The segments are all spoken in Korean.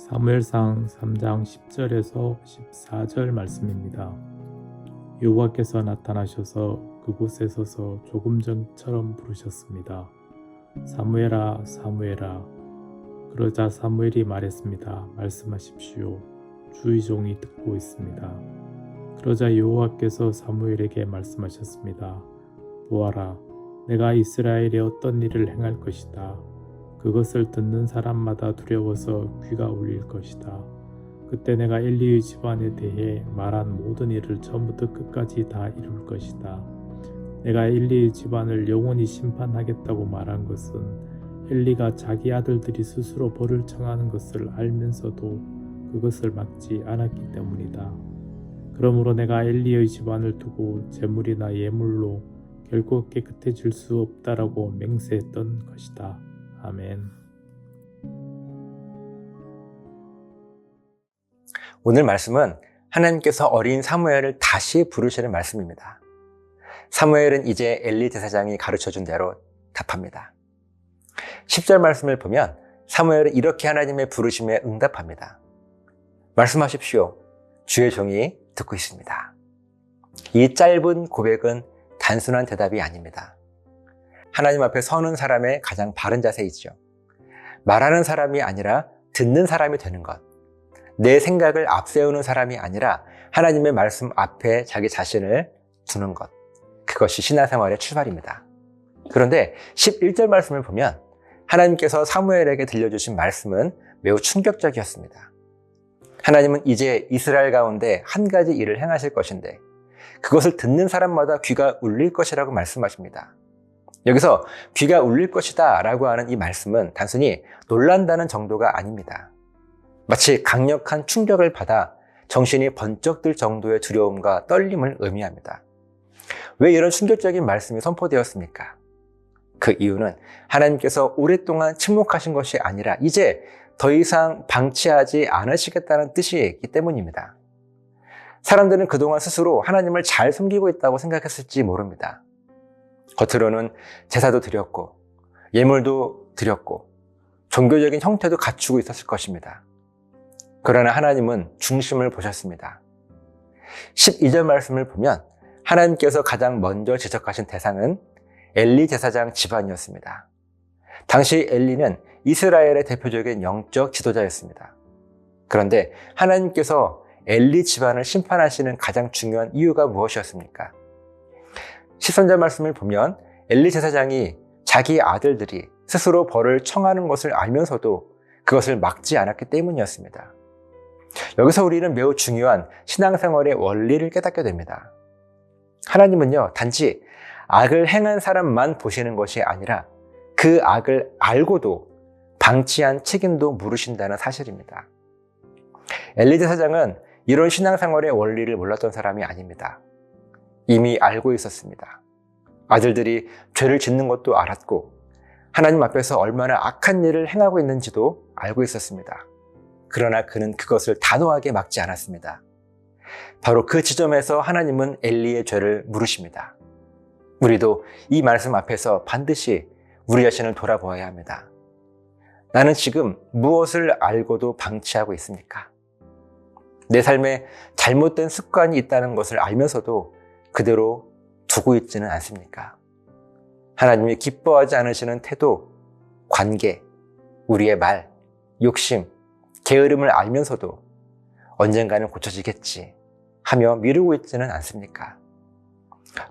사무엘상 3장 10절에서 14절 말씀입니다. 여호와께서 나타나셔서 그곳에 서서 조금 전처럼 부르셨습니다. 사무엘아, 사무엘아. 그러자 사무엘이 말했습니다. 말씀하십시오. 주의 종이 듣고 있습니다. 그러자 여호와께서 사무엘에게 말씀하셨습니다. 보아라, 내가 이스라엘에 어떤 일을 행할 것이다. 그것을 듣는 사람마다 두려워서 귀가 울릴 것이다. 그때 내가 엘리의 집안에 대해 말한 모든 일을 처음부터 끝까지 다 이룰 것이다. 내가 엘리의 집안을 영원히 심판하겠다고 말한 것은 엘리가 자기 아들들이 스스로 벌을 청하는 것을 알면서도 그것을 막지 않았기 때문이다. 그러므로 내가 엘리의 집안을 두고 제물이나 예물로 결코 깨끗해질 수 없다라고 맹세했던 것이다. 아멘. 오늘 말씀은 하나님께서 어린 사무엘을 다시 부르시는 말씀입니다. 사무엘은 이제 엘리 제사장이 가르쳐준 대로 답합니다. 10절 말씀을 보면 사무엘은 이렇게 하나님의 부르심에 응답합니다. 말씀하십시오. 주의 종이 듣고 있습니다. 이 짧은 고백은 단순한 대답이 아닙니다. 하나님 앞에 서는 사람의 가장 바른 자세이죠. 말하는 사람이 아니라 듣는 사람이 되는 것. 내 생각을 앞세우는 사람이 아니라 하나님의 말씀 앞에 자기 자신을 두는 것. 그것이 신앙생활의 출발입니다. 그런데 11절 말씀을 보면 하나님께서 사무엘에게 들려주신 말씀은 매우 충격적이었습니다. 하나님은 이제 이스라엘 가운데 한 가지 일을 행하실 것인데 그것을 듣는 사람마다 귀가 울릴 것이라고 말씀하십니다. 여기서 귀가 울릴 것이다 라고 하는 이 말씀은 단순히 놀란다는 정도가 아닙니다. 마치 강력한 충격을 받아 정신이 번쩍 들 정도의 두려움과 떨림을 의미합니다. 왜 이런 충격적인 말씀이 선포되었습니까? 그 이유는 하나님께서 오랫동안 침묵하신 것이 아니라 이제 더 이상 방치하지 않으시겠다는 뜻이기 때문입니다. 사람들은 그동안 스스로 하나님을 잘 섬기고 있다고 생각했을지 모릅니다. 겉으로는 제사도 드렸고 예물도 드렸고 종교적인 형태도 갖추고 있었을 것입니다. 그러나 하나님은 중심을 보셨습니다. 12절 말씀을 보면 하나님께서 가장 먼저 지적하신 대상은 엘리 제사장 집안이었습니다. 당시 엘리는 이스라엘의 대표적인 영적 지도자였습니다. 그런데 하나님께서 엘리 집안을 심판하시는 가장 중요한 이유가 무엇이었습니까? 13절 말씀을 보면 엘리 제사장이 자기 아들들이 스스로 벌을 청하는 것을 알면서도 그것을 막지 않았기 때문이었습니다. 여기서 우리는 매우 중요한 신앙생활의 원리를 깨닫게 됩니다. 하나님은요, 단지 악을 행한 사람만 보시는 것이 아니라 그 악을 알고도 방치한 책임도 물으신다는 사실입니다. 엘리 제사장은 이런 신앙생활의 원리를 몰랐던 사람이 아닙니다. 이미 알고 있었습니다. 아들들이 죄를 짓는 것도 알았고 하나님 앞에서 얼마나 악한 일을 행하고 있는지도 알고 있었습니다. 그러나 그는 그것을 단호하게 막지 않았습니다. 바로 그 지점에서 하나님은 엘리의 죄를 물으십니다. 우리도 이 말씀 앞에서 반드시 우리 자신을 돌아보아야 합니다. 나는 지금 무엇을 알고도 방치하고 있습니까? 내 삶에 잘못된 습관이 있다는 것을 알면서도 그대로 두고 있지는 않습니까? 하나님이 기뻐하지 않으시는 태도, 관계, 우리의 말, 욕심, 게으름을 알면서도 언젠가는 고쳐지겠지 하며 미루고 있지는 않습니까?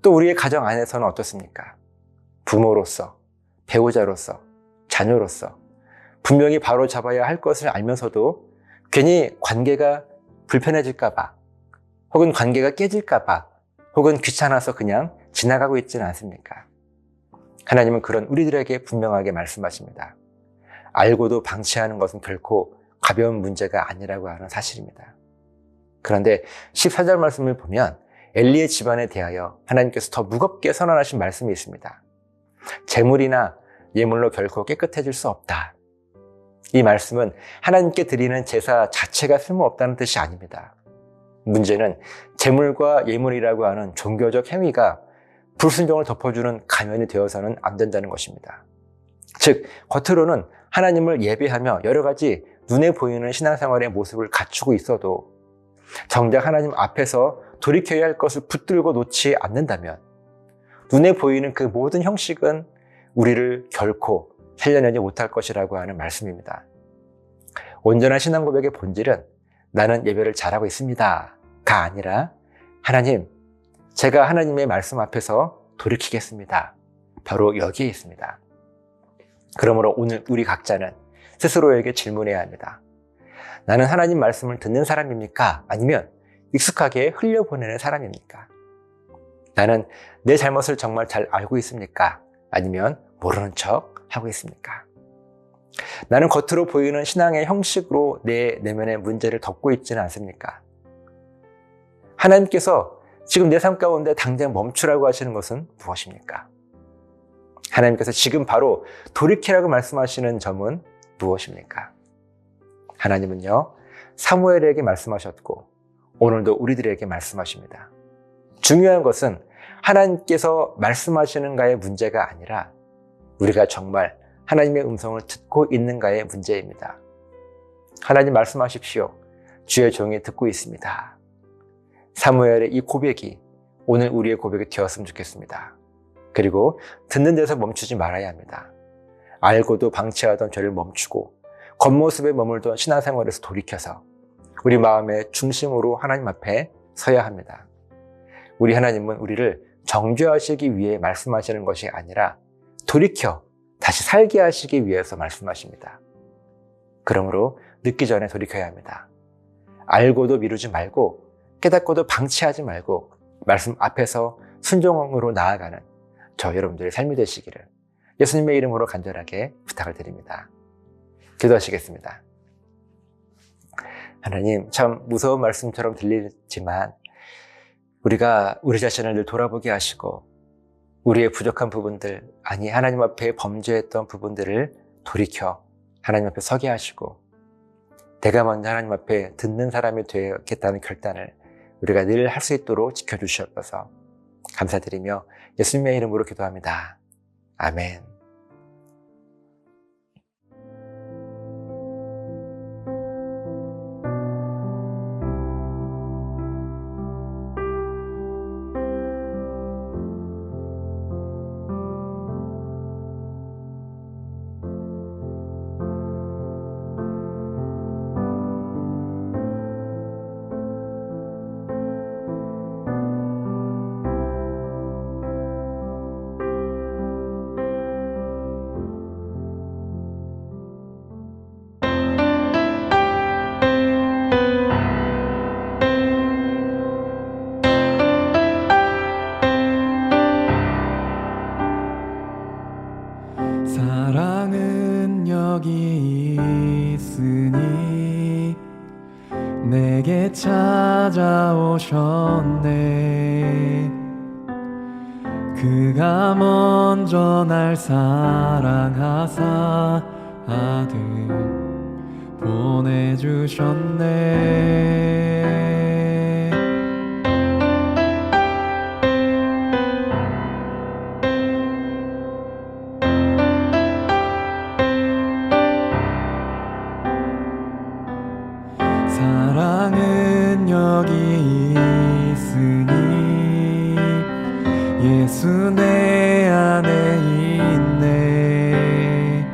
또 우리의 가정 안에서는 어떻습니까? 부모로서, 배우자로서, 자녀로서 분명히 바로 잡아야 할 것을 알면서도 괜히 관계가 불편해질까봐 혹은 관계가 깨질까봐 혹은 귀찮아서 그냥 지나가고 있지는 않습니까? 하나님은 그런 우리들에게 분명하게 말씀하십니다. 알고도 방치하는 것은 결코 가벼운 문제가 아니라고 하는 사실입니다. 그런데 14절 말씀을 보면 엘리의 집안에 대하여 하나님께서 더 무겁게 선언하신 말씀이 있습니다. 제물이나 예물로 결코 깨끗해질 수 없다. 이 말씀은 하나님께 드리는 제사 자체가 쓸모없다는 뜻이 아닙니다. 문제는 제물과 예물이라고 하는 종교적 행위가 불순종을 덮어주는 가면이 되어서는 안 된다는 것입니다. 즉 겉으로는 하나님을 예배하며 여러 가지 눈에 보이는 신앙생활의 모습을 갖추고 있어도 정작 하나님 앞에서 돌이켜야 할 것을 붙들고 놓지 않는다면 눈에 보이는 그 모든 형식은 우리를 결코 살려내지 못할 것이라고 하는 말씀입니다. 온전한 신앙 고백의 본질은 나는 예배를 잘하고 있습니다가 아니라 하나님, 제가 하나님의 말씀 앞에서 돌이키겠습니다. 바로 여기에 있습니다. 그러므로 오늘 우리 각자는 스스로에게 질문해야 합니다. 나는 하나님 말씀을 듣는 사람입니까? 아니면 익숙하게 흘려보내는 사람입니까? 나는 내 잘못을 정말 잘 알고 있습니까? 아니면 모르는 척 하고 있습니까? 나는 겉으로 보이는 신앙의 형식으로 내 내면의 문제를 덮고 있지는 않습니까? 하나님께서 지금 내 삶 가운데 당장 멈추라고 하시는 것은 무엇입니까? 하나님께서 지금 바로 돌이키라고 말씀하시는 점은 무엇입니까? 하나님은요, 사무엘에게 말씀하셨고 오늘도 우리들에게 말씀하십니다. 중요한 것은 하나님께서 말씀하시는가의 문제가 아니라 우리가 정말 하나님의 음성을 듣고 있는가의 문제입니다. 하나님 말씀하십시오. 주의 종이 듣고 있습니다. 사무엘의 이 고백이 오늘 우리의 고백이 되었으면 좋겠습니다. 그리고 듣는 데서 멈추지 말아야 합니다. 알고도 방치하던 죄를 멈추고 겉모습에 머물던 신앙생활에서 돌이켜서 우리 마음의 중심으로 하나님 앞에 서야 합니다. 우리 하나님은 우리를 정죄하시기 위해 말씀하시는 것이 아니라 돌이켜 다시 살게 하시기 위해서 말씀하십니다. 그러므로 늦기 전에 돌이켜야 합니다. 알고도 미루지 말고 깨닫고도 방치하지 말고 말씀 앞에서 순종으로 나아가는 저 여러분들의 삶이 되시기를 예수님의 이름으로 간절하게 부탁을 드립니다. 기도하시겠습니다. 하나님, 참 무서운 말씀처럼 들리지만 우리가 우리 자신을 늘 돌아보게 하시고 우리의 부족한 부분들, 아니 하나님 앞에 범죄했던 부분들을 돌이켜 하나님 앞에 서게 하시고 내가 먼저 하나님 앞에 듣는 사람이 되겠다는 결단을 우리가 늘 할 수 있도록 지켜주시옵소서. 감사드리며 예수님의 이름으로 기도합니다. 아멘. 사랑은 여기 있으니 내게 찾아오셨네. 그가 먼저 날 사랑하사 아들 보내주셨네. 사랑은 여기 있으니 예수 내 안에 있네.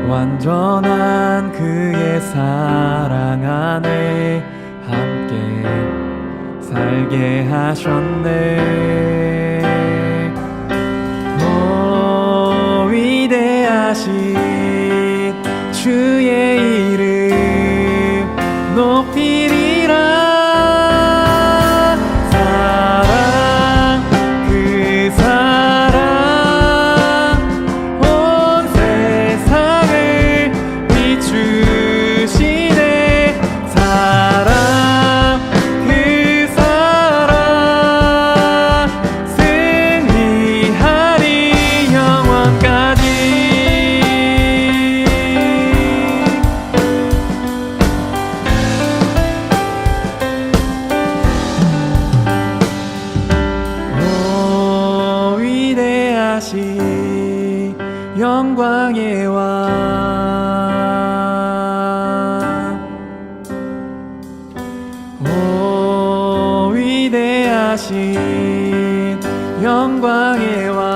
완전한 그의 사랑 안에 함께 살게 하셨네. 오 위대하신 주의 이름 높이리라. 사랑 그 사랑 온 세상을 비추시네. 사랑 그 사랑 자신 영광의 왕